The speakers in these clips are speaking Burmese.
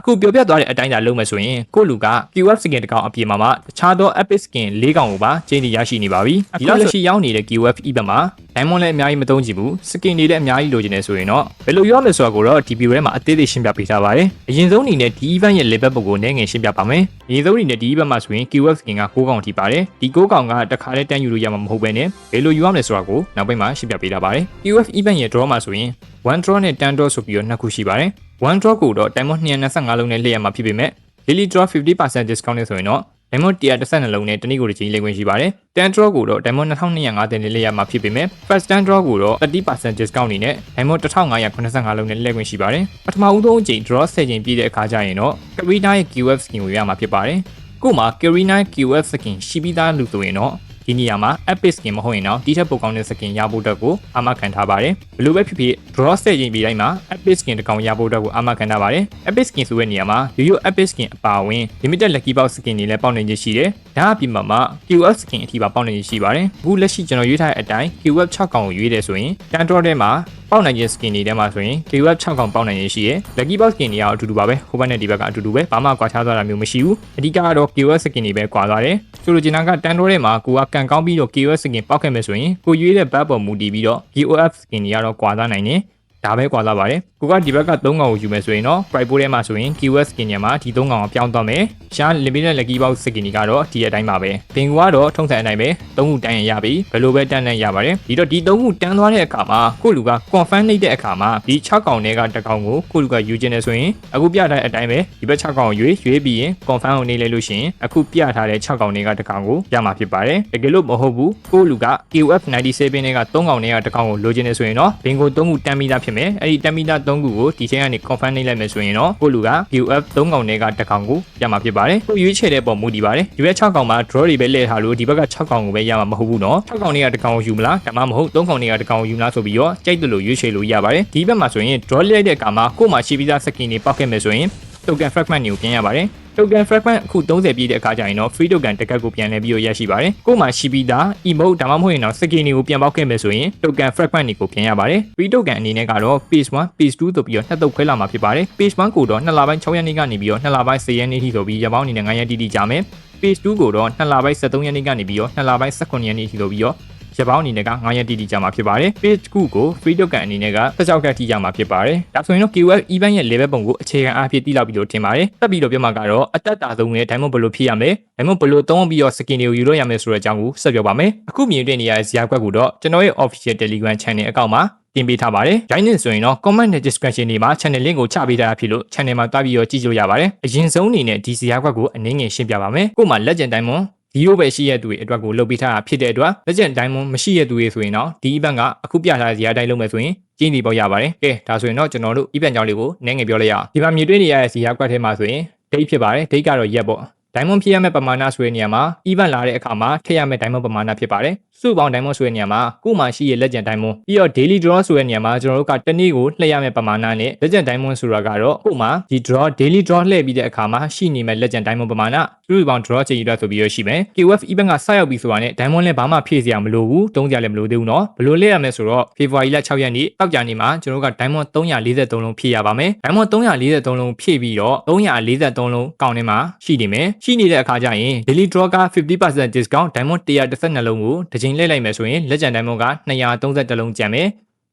အခုပြောပြသွားတဲ့အတိုင်းသာလုံးမယ်ဆိုရင်ကိုလူက QF skin တစ်ကောင်အပြင်မှာတခြားသော epic skin ၄ကောင်ကိုပါချိန်တီရရှိနေပါပြီဒီလောက်လက်ရှိရောက်နေတဲ့ QF event မှာ diamond လည်းအများကြီးမသုံးကြည့်ဘူး skin တွေလည်းအများကြီးလိုချင်နေဆိုရင်တော့ဘယ်လိုရောမလဲဆိုတာကိုတော့ဒီ video ထဲမှာအသေးသေးရှင်းပြပေးထားပါတယ်အရင်ဆုံးအနေနဲ့ဒီ event ရဲ့ level ပုံကိုနည်းငယ်ရှင်းပြပါမယ်အရင်ဆုံးအနေနဲ့ဒီ event မှာဆိုရင် QF skin က9ကောင်ထိပါတယ်ဒီ9ကောင်ကတစ်ခါတည်းတန်းယူလို့ရမှာမဟုတ်ဘဲနဲ့ဘယ်လိုယူရမလဲဆိုတာကိုနောက်ပိုင်းမှာရှင်းပြပေးထားပါတယ် QF event ရဲ့ draw မှာဆိုရင်1 draw နဲ့10 draw ဆိုပြီးတော့နှစ်ခုရှိပါတယ်1 draw ကိုတော့ diamond 225လုံးနဲ့လှည့်ရမှာဖြစ်ပေမဲ့ daily draw 50% discount နဲ့ဆိုရင်တော့ diamond 112လုံးနဲ့တနည်းကိုတစ်ချိန်လိမ့်ခွင့်ရှိပါတယ်10 draw ကိုတော့ diamond 2250နဲ့လှည့်ရမှာဖြစ်ပေမဲ့ first 10 draw ကိုတော့ 30% discount နဲ့ diamond 1585လုံးနဲ့လှည့်ခွင့်ရှိပါတယ်ပထမဦးဆုံးအချိန် draw 10ချိန်ပြည့်တဲ့အခါကျရင်တော့ Karina ရဲ့ QF skin ကိုရမှာဖြစ်ပါတယ်ကို့မှာ Karina QF skin ရှိပြီးသားလူဆိုရင်တော့ဒီနေရာမှာ epic skin မဟုတ်ရင်တော့ဒီထက်ပိုကောင်းတဲ့ skin ရဖို့အတွက်ကိုအာမခံထားပါတယ်ဘယ်လိုပဲဖြစ်ဖြစ် draw ဆက်ရင်ပြီးတိုင်းမှာ epic skin တစ်ကောင်ရဖို့အတွက်ကိုအာမခံထားပါတယ် epic skin ဆိုတဲ့နေရာမှာရိုးရိုး epic skin အပါအဝင် limited lucky box skin တွေလည်းပေါက်နေခြင်းရှိတယ်ဒါအပြင်မှာ QF skin အထိပါပေါက်နေခြင်းရှိပါတယ်အခုလက်ရှိကျွန်တော်ရွေးထားတဲ့အတိုင်း QF 6ကောင်ကိုရွေးတယ်ဆိုရင် 10 draw ထဲမှာပေါက်နိုင်ခြင်း skin တွေထဲမှာဆိုရင် QF 6ကောင်ပေါက်နိုင်ခြင်းရှိရယ် lucky box skin တွေကအတူတူပါပဲဟိုဘက်နဲ့ဒီဘက်ကအတူတူပဲဘာမှကွာခြားသွားတာမျိုးမရှိဘူးအဓိကတော့ QF skin တွေပဲကွာသွားတယ်ဆိုလိုချင်တာက10 draw ထဲမှာကိုကကန်ကောင်းပြီးတော့ QF skin ပေါက်ခဲ့မယ်ဆိုရင်ကိုရွေးတဲ့ဘတ်ပေါ်မူတည်ပြီးတော့ QF skin တွေကတော့ကွာသွားနိုင်တယ်ဒါပဲကွာသွားပါတယ်ကိုကဒီဘက်က3ကောင်ကိုယူမယ်ဆိုရင်တော့ price pool ထဲမှာဆိုရင် QF skin ညမှာဒီ3ကောင်ကိုပြောင်းသွားမယ်ရှား limited lucky box skin တွေကတော့ဒီအတိုင်းပါပဲဘင်ကူကတော့ထုံးစံအတိုင်းပဲ3ခုတန်းရပြီဘယ်လိုပဲတန်းနိုင်ရပါတယ်ဒီတော့ဒီ3ခုတန်းသွားတဲ့အခါမှာကိုလူက confirm နှိပ်တဲ့အခါမှာဒီ6ကောင်တွေကတစ်ကောင်ကိုကိုလူကယူခြင်းနေဆိုရင်အခုပြထားတဲ့အတိုင်းပဲဒီဘက်6ကောင်ကိုရွေးပြီးရင် confirm ကိုနှိပ်လိုက်လို့ရှိရင်အခုပြထားတဲ့6ကောင်တွေကတစ်ကောင်ကိုရမှာဖြစ်ပါတယ်တကယ်လို့မဟုတ်ဘူးကိုလူက QF 97တွေက3ကောင်တွေကတစ်ကောင်ကိုလိုချင်နေဆိုရင်တော့ဘင်ကူ3ခုတန်းပြီးသားဖြစ်မယ်အဲ့ဒီတန်းပြီးသား3ခုကိုဒီချိန်ကနေ confirm နှိပ်လိုက်မယ်ဆိုရင်တော့ကိုလူက QF 3ကောင်တွေကတစ်ကောင်ကိုရမှာဖြစ်ပါတယ်ကိုရွေးချယ်တဲ့ပုံမူတည်ပါတယ်ဒီဘက်6ကောင်မှာ draw တွေပဲလဲထားလို့ဒီဘက်က6ကောင်ကိုပဲရမှာမဟုတ်ဘူးเนาะ6ကောင်တွေကတစ်ကောင်ကိုယူမလားဒါမှမဟုတ်3ကောင်တွေကတစ်ကောင်ကိုယူမလားဆိုပြီးတော့ကြိုက်တယ်လို့ရွေးချယ်လို့ရပါတယ်ဒီဘက်မှာဆိုရင် draw လိုက်တဲ့အခါမှာကို့မှာရှိပြီးသား skin တွေပေါက်ခဲ့မယ်ဆိုရင် token fragment တွေကိုပြင်ရပါတယ်token fragment အခု30ပြည့်တဲ့အခါကျရင်တော့ free token တစ်ကတ်ကိုပြန်လဲပြီးတော့ရရှိပါတယ်ကို့မှာရှိပြီးသား emote ဒါမှမဟုတ်ရင်တော့ skin တွေကိုပြန်ပေါက်ခဲ့မယ်ဆိုရင် token fragment တွေကိုပြင်ရပါတယ် free token အနေနဲ့ကတော့ page 1 page 2ဆိုပြီးတော့နှစ်သုတ်ခွဲလာမှာဖြစ်ပါတယ် page 1ကိုတော့2လပိုင်း6ရက်နေ့ကနေပြီးတော့2လပိုင်း10ရက်နေ့ထိဆိုပြီးရပေါင်းအနေနဲ့9ရက်တိတိကြာမယ် page 2ကိုတော့2လပိုင်း13ရက်နေ့ကနေပြီးတော့2လပိုင်း18ရက်နေ့ထိဆိုပြီးတော့ရပေါင်းအနေနဲ့က9ရက်တိတိကြာမှာဖြစ်ပါတယ် page 2ကို free token အနေနဲ့က16ကတ်ထိရမှာဖြစ်ပါတယ်ဒါဆိုရင်တော့ QF event ရဲ့ level ပုံကိုအခြေခံအားဖြင့်သိလောက်ပြီးလို့ထင်ပါတယ်တက်ပြီးတော့ပြောမှာကတော့အတက်တာဆုံးနဲ့ diamond ဘယ်လိုဖြည့်ရမလဲ diamond ဘယ်လိုသုံးပြီးတော့ skin တွေကိုယူလို့ရမယ်ဆိုတဲ့အကြောင်းကိုဆက်ပြောပါမယ်အခုမြင်တွေ့နေရတဲ့ဇာတ်ကွက်ကိုတော့ကျွန်တော်ရဲ့ official Telegram channel အကောင့်မှာတင်ပေးထားပါတယ်။ Join ဆိုရင်တော့ comment နဲ့ description တွေမှာ channel link ကိုချပေးထားတာဖြစ်လို့ channel မှာတွားပြီးတော့ကြည့်လို့ရပါတယ်။အရင်ဆုံးအနေနဲ့ဒီဇာတ်ကွက်ကိုအနည်းငယ်ရှင်းပြပါမယ်။ကို့မှာ legend diamond 0ပဲရှိရတဲ့သူတွေအတွက်ကိုလုပ်ပေးထားတာဖြစ်တဲ့အတွက် legend diamond မရှိရတဲ့သူတွေဆိုရင်တော့ဒီ event ကအခုပြထားတဲ့ဇာတ်တိုင်းလုပ်မယ်ဆိုရင်ကျင်းဒီပေါက်ရပါတယ်။ကဲဒါဆိုရင်တော့ကျွန်တော်တို့ event ကြောင်းလေးကိုနည်းငယ်ပြောလိုက်ရအောင်။ဒီမှာမြင်တွေ့နေရတဲ့ဇာတ်ကွက်ထဲမှာဆိုရင် date ဖြစ်ပါတယ်။ date ကတော့ရက်ပေါ့။ diamond ဖြည့်ရမယ့်ပမာဏဆိုတဲ့နေရာမှာ event လာတဲ့အခါမှာထည့်ရမယ့် diamond ပမာဏဖြစ်ပါတယ်။စုပေါင်း diamond ဆိုတဲ့နေရာမှာကို့မှာရှိရ legend diamond ပြီးတော့ daily draw ဆိုတဲ့နေရာမှာကျွန်တော်တို့ကတနေ့ကိုလှည့်ရမယ့်ပမာဏနဲ့ legend diamond ဆိုတာကတော့ကို့မှာဒီ draw daily draw လှည့်ပြီးတဲ့အခါမှာရှိနေမဲ့ legend diamond ပမာဏစုပေါင်း draw ချိန်ရတဲ့ဆိုပြီးရရှိမယ်။ QF event ကစရောက်ပြီဆိုတာနဲ့ diamond လည်းဘာမှဖြည့်စရာမလိုဘူး။တုံးစရာလည်းမလိုသေးဘူးเนาะ။ဘယ်လိုလှည့်ရမလဲဆိုတော့ February လ6ရက်နေ့တောက်ကြနေ့မှာကျွန်တော်တို့က diamond 343လုံးဖြည့်ရပါမယ်။ diamond 343လုံးဖြည့်ပြီးတော့343လုံးကောင်းထဲမှာရှိနေမယ်။ရှိနေတဲ့အခါကျရင် daily draw က 50% discount diamond 112လုံးကိုတစ်ချိန်လှည့်လိုက်မယ်ဆိုရင် legend diamond က231လုံးကျန်မယ်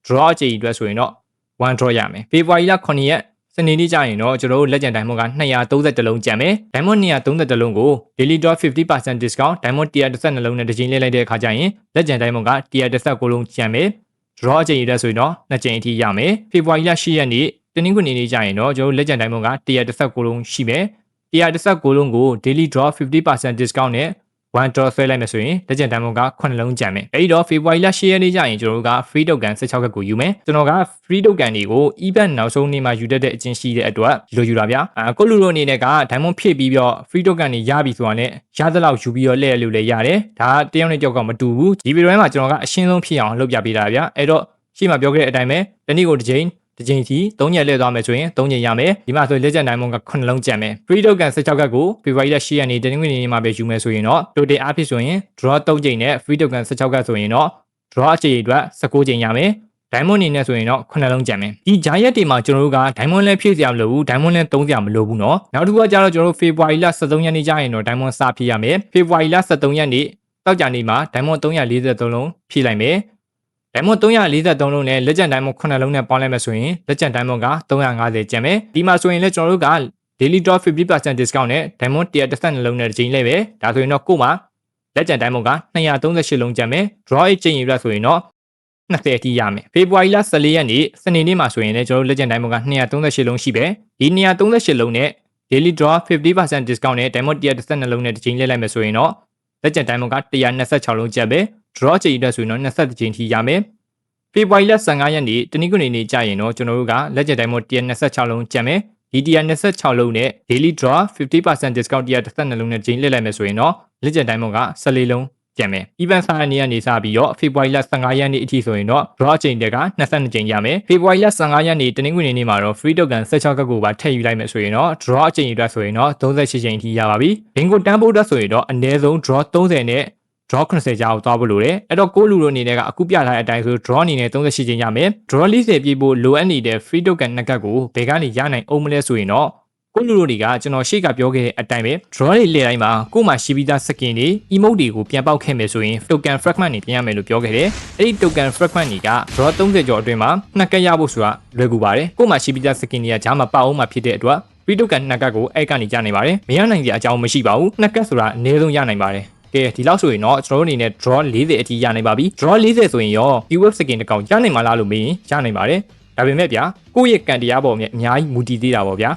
draw အချိန်အတွက်ဆိုရင်တော့1 draw ရမယ် February လ9ရက်စနေနေ့ကျရင်တော့ကျွန်တော်တို့ legend diamond က231လုံးကျန်မယ် diamond 231လုံးကို daily draw 50% discount diamond 112လုံးနဲ့တစ်ချိန်လှည့်လိုက်တဲ့အခါကျရင် legend diamond က119လုံးကျန်မယ် draw အချိန်အတွက်ဆိုရင်တော့2ချိန်အထိရမယ် February လ10ရက်နေ့တနင်္ဂနွေနေ့ကျရင်တော့ကျွန်တော်တို့ legend diamond က119လုံးရှိမယ်119လုံးကို daily draw 50% discount နဲ့1 draw ဆွဲလိုက်မယ်ဆိုရင် legend diamond က9လုံးကျန်မယ်အဲဒီတော့ February လ10ရက်နေ့ကျရင်ကျွန်တော်တို့က free token 16ကတ်ကိုယူမယ်ကျွန်တော်က free token တွေကို event နောက်ဆုံးနေ့မှာယူတတ်တဲ့အချင်းရှိတဲ့အတွက်ဒီလိုယူတာဗျာကိုလူလိုအနေနဲ့က diamond ဖြည့်ပြီးတော့ free token တွေရပြီဆိုတာနဲ့ရသလောက်ယူပြီးတော့လှည့်လို့လည်းရတယ်ဒါတယောက်နဲ့တယောက်ကမတူဘူးဒီဗီဒီယိုထဲမှာကျွန်တော်ကအရှင်းဆုံးဖြစ်အောင်လုပ်ပြပေးတာဗျာအဲ့တော့ရှေ့မှာပြောခဲ့တဲ့အတိုင်းပဲတနေ့ကိုတစ်ချိန်တစ်ချိန်စီ3ရက်လဲသွားမယ်ဆိုရင်3ချိန်ရမယ်ဒီမှာဆို legend diamond က9လုံးကျန်မယ် free token 16ကတ်ကို February လ10ရက်နေ့တနင်္ဂနွေနေ့မှာပဲယူမယ်ဆိုရင်တော့ total အားဖြင့်ဆိုရင် draw 3ချိန်နဲ့ free token 16ကတ်ဆိုရင်တော့ draw အချိန်အတွက်19ချိန်ရမယ် diamond အနေနဲ့ဆိုရင်တော့9လုံးကျန်မယ်ဒီဂျာရက်တွေမှာကျွန်တော်တို့က diamond လည်းဖြည့်စရာမလိုဘူး diamond လည်းသုံးစရာမလိုဘူးเนาะနောက်တစ်ခုကကျတော့ကျွန်တော်တို့ February လ23ရက်နေ့ကျရင်တော့ diamond စဖြည့်ရမယ် February လ23ရက်နေ့တောက်ကြနေ့မှာ diamond 343လုံးဖြည့်လိုက်မယ် diamond 343လုံးနဲ့လက်ကျန် diamond 9လုံးနဲ့ပေါင်းလိုက်မယ်ဆိုရင်လက်ကျန် diamond က350ကျန်မယ်ဒီမှာဆိုရင်လည်းကျွန်တော်တို့က daily drop 50% discount နဲ့ diamond 112လုံးနဲ့တစ်ချိန်လေးပဲဒါဆိုရင်တော့ကို့မှာလက်ကျန် diamond က238လုံးကျန်မယ် draw အချိန်ရဆိုရင်တော့20အထိရမယ် February လ14ရက်နေ့စနေနေ့မှာဆိုရင်လည်းကျွန်တော်တို့လက်ကျန် diamond က238လုံးရှိပဲဒီ238လုံးနဲ့ daily draw 50% discount နဲ့ diamond 112လုံးနဲ့တစ်ချိန်လေးလိုက်မယ်ဆိုရင်တော့လက်ကျန် diamond က126လုံးကျန်ပဲ draw ချိန်ရဆိုရင်တော့20ချိန်ထိရမယ် February လ15ရက်နေ့တနင်္ဂနွေနေ့ကျရင်တော့ကျွန်တော်တို့ကလက်ကျန် diamond 126လုံးကျန်မယ်ဒီ126လုံးနဲ့ daily draw 50% discount 112လုံးနဲ့ချိန်လေးလိုက်မယ်ဆိုရင်တော့လက်ကျန် diamond က14လုံးကျန်မယ် event စာနေ့ကနေစပြီးတော့ February လ15ရက်နေ့အထိဆိုရင်တော့ draw ချိန်တက်က22ချိန်ရမယ် February လ15ရက်နေ့တနင်္ဂနွေနေ့မှာတော့ free token 16ကတ်ကိုပါထည့်ယူလိုက်မယ်ဆိုရင်တော့ draw ချိန်အတွက်ဆိုရင်တော့38ချိန်အထိရပါပြီ bingo တန်းဖို့အတွက်ဆိုရင်တော့အနည်းဆုံး draw 30နဲ့draw 90ကြာကိုသွားဖို့လိုတယ်အဲ့တော့ကိုလူလိုအနေနဲ့ကအခုပြထားတဲ့အတိုင်းဆို draw အနေနဲ့38ချိန်ရမယ် draw 40ပြည့်ဖို့လိုအပ်နေတဲ့ free token နှစ်ကတ်ကိုဘယ်ကနေရနိုင်အောင်မလဲဆိုရင်တော့ကိုလူလိုတွေကကျွန်တော်ရှေ့ကပြောခဲ့တဲ့အတိုင်းပဲ draw တွေလေတိုင်းမှာကို့မှာရှိပြီးသား skin တွေ emote တွေကိုပြန်ပေါက်ခဲ့မယ်ဆိုရင် token fragment တွေပြန်ရမယ်လို့ပြောခဲ့တယ်အဲ့ဒီ token fragment တွေက draw 30ကျော်အတွင်းမှာနှစ်ကတ်ရဖို့ဆိုတာလွယ်ကူပါတယ်ကို့မှာရှိပြီးသား skin တွေကဂျားမှာပေါက်အောင်မှာဖြစ်တဲ့အတွက် free token နှစ်ကတ်ကိုအဲ့ကနေကြနိုင်ပါတယ်မရနိုင်တဲ့အကြောင်းမရှိပါဘူးနှစ်ကတ်ဆိုတာအနည်းဆုံးရနိုင်ပါတယ်ကဲဒီလောက်ဆိုရင်တော့ကျွန်တော်တို့အနေနဲ့ draw 40အထိရနိုင်ပါပြီ draw 40ဆိုရင်ရော keyword skin တစ်ကောင်ရနိုင်မှာလားလို့မေးရင်ရနိုင်ပါတယ်ဒါပေမဲ့ဗျာကိုယ့်ရဲ့ကန်တရားပေါ်မှာအများကြီးမူတည်သေးတာပေါ့ဗျာ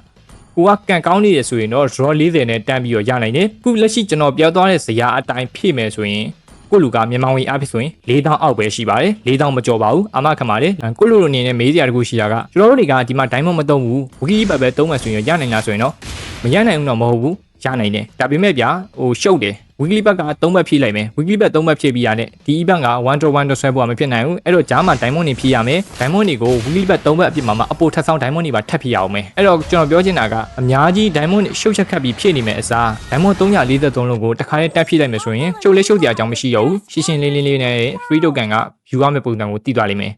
ကိုကကန်ကောင်းနေတယ်ဆိုရင်တော့ draw 40နဲ့တန်းပြီးတော့ရနိုင်တယ်ခုလက်ရှိကျွန်တော်ပြောသွားတဲ့ဇယားအတိုင်းဖြည့်မယ်ဆိုရင်ကိုလူကမြန်မာဝင်အားဖြင့်ဆိုရင်4000အောက်ပဲရှိပါတယ်4000မကျော်ပါဘူးအာမခံပါတယ်ကိုလူလိုအနေနဲ့မေးစရာတခုရှိတာကကျွန်တော်တို့တွေကဒီမှာ diamond မသုံးဘူးဝီကီဘတ်ပဲသုံးမယ်ဆိုရင်ရနိုင်လားဆိုရင်တော့မရနိုင်ဘူးတော့မဟုတ်ဘူးရနိုင်တယ်ဒါပေမဲ့ဗျာဟိုရှုပ်တယ် weekly bug က3ဘက်ဖြည့်လိုက်မယ် weekly bug 3ဘက်ဖြည့်ပြီးရတဲ့ဒီ event က1 to 1 to ဆွဲဖို့မဖြစ်နိုင်ဘူးအဲ့တော့ဂျားမှာ diamond တွေဖြည့်ရမယ် diamond တွေကို weekly bug 3ဘက်အပြစ်မှာအပေါ်ထပ်ဆောင် diamond တွေပါထပ်ဖြည့်ရအောင်မယ်အဲ့တော့ကျွန်တော်ပြောချင်တာကအများကြီး diamond ရှုပ်ချက်ခတ်ပြီးဖြည့်နေမယ်အစား diamond 343လုံးကိုတစ်ခါလေးတက်ဖြည့်လိုက်မယ်ဆိုရင်ရှုပ်လေးရှုပ်ကြအကြောင်းမရှိတော့ဘူးရှင်းရှင်းလင်းလင်းလေးနဲ့ free token က view ရမယ့်ပုံစံကိုတည်သွားလိမ့်မယ်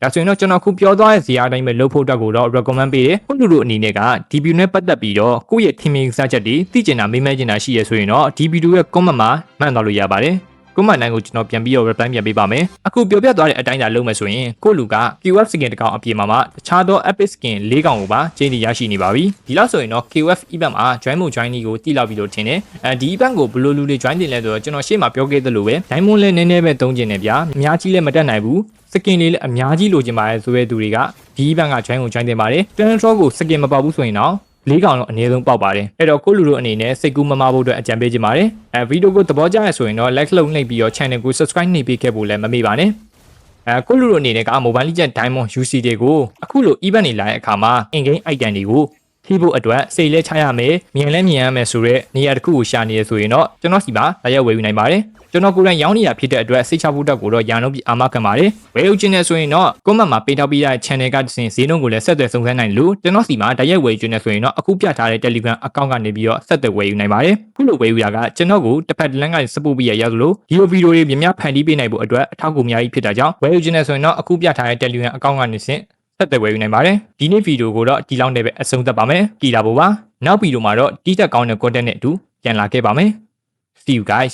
ဒါဆိုရင်တော့ကျွန်တော်ခုပြောသွားတဲ့ဇာတ်အတိုင်းပဲလုပ်ဖို့အတွက်ကိုတော့ recommend ပေးတယ်ခုလူတို့အနေနဲ့ကဒီဗီဒီယိုနဲ့ပတ်သက်ပြီးတော့ကိုယ့်ရဲ့ theming စချက်တွေသိကျင်တာမေးမြန်းချင်တာရှိရဆိုရင်တော့ဒီဗီဒီယိုရဲ့ comment မှာမှန်သွားလို့ရပါတယ် comment တိုင်းကိုကျွန်တော်ပြန်ပြီးတော့ reply ပြန်ပေးပါမယ်အခုပြောပြသွားတဲ့အတိုင်းသာလုပ်မယ်ဆိုရင်ကိုလူက KOF skin တစ်ကောင်အပြင်မှာတခြားသော epic skin ၄ကောင်ကိုပါချိန်တည်ရရှိနေပါပြီဒီလောက်ဆိုရင်တော့ KOF event မှာ join မို့ join ကိုတိလောက်ပြီးလို့ထင်တယ်ဒီ event ကိုဘယ်လိုလူတွေ join တင်လဲဆိုတော့ကျွန်တော်ရှေ့မှာပြောခဲ့သလိုပဲ diamond လည်းနည်းနည်းပဲသုံးကျင်တယ်ဗျာအများကြီးလည်းမတက်နိုင်ဘူးskin လေးလည်းအများကြီးလိုချင်ပါတယ်ဆိုတဲ့သူတွေကဒီ event က join ကို join တင်ပါတယ် Twin Draw ကို skin မပေါက်ဘူးဆိုရင်တော့၄ကောင်တော့အနည်းဆုံးပေါက်ပါတယ်အဲ့တော့ကိုလူတို့အနေနဲ့စိတ်ကူးမမဖို့အတွက်အကြံပေးချင်ပါတယ်ဗီဒီယိုကိုသဘောကျရဆိုရင်တော့ like လုပ်နှိပ်ပြီးတော့ channel ကို subscribe နှိပ်ပေးခဲ့ဖို့လည်းမမေ့ပါနဲ့ကိုလူတို့အနေနဲ့က Mobile Legends Diamond UC တွေကိုအခုလို event တွေလာတဲ့အခါမှာ in-game item တွေကိုထိဖို့အတွက်စိတ်လဲချရမယ်မြင်လဲမြင်ရမယ်ဆိုတော့နေရာတစ်ခုကိုရှာနေရဆိုရင်တော့ကျွန်တော်စီမှာလာရောက်ဝယ်ယူနိုင်ပါတယ်ကျွန်တော်ကိုယ်တိုင်ရောင်းနေတာဖြစ်တဲ့အတွက်စိတ်ချဖို့အတွက်ကိုတော့ရန်လုံးပြီးအာမခံပါတယ်ဝယ်ယူခြင်းနဲ့ဆိုရင်တော့ comment မှာပေးထားပြီးတဲ့ channel ကတစ်စင်ဈေးနှုန်းကိုလည်းဆက်သွယ်စုံစမ်းနိုင်လို့ကျွန်တော်စီမှာတိုက်ရိုက်ဝယ်ယူခြင်းနဲ့ဆိုရင်တော့အခုပြထားတဲ့ Telegram account ကနေပြီးတော့ဆက်သွယ်ဝယ်ယူနိုင်ပါတယ်ခုလိုဝယ်ယူရကကျွန်တော်ကိုတစ်ဖက်တစ်လမ်းကနေ support ပေးရရောက်လို့ဒီဗီဒီယိုတွေများများဖန်တီးပေးနိုင်ဖို့အတွက်အထောက်အကူအများကြီးဖြစ်တာကြောင့်ဝယ်ယူခြင်းနဲ့ဆိုရင်တော့အခုပြထားတဲ့ Telegram account ကနေစင်ဆက်သွယ်ဝယ်ယူနိုင်ပါတယ်ဒီနေ့ဗီဒီယိုကိုတော့ဒီလောက်နဲ့ပဲအဆုံးသတ်ပါမယ်ကြည့်လာဖို့ပါနောက်ဗီဒီယိုမှာတော့ဒီတက်ကောင်းတဲ့ content နဲ့အတူပြန်လာခဲ့ပါမယ် See you guys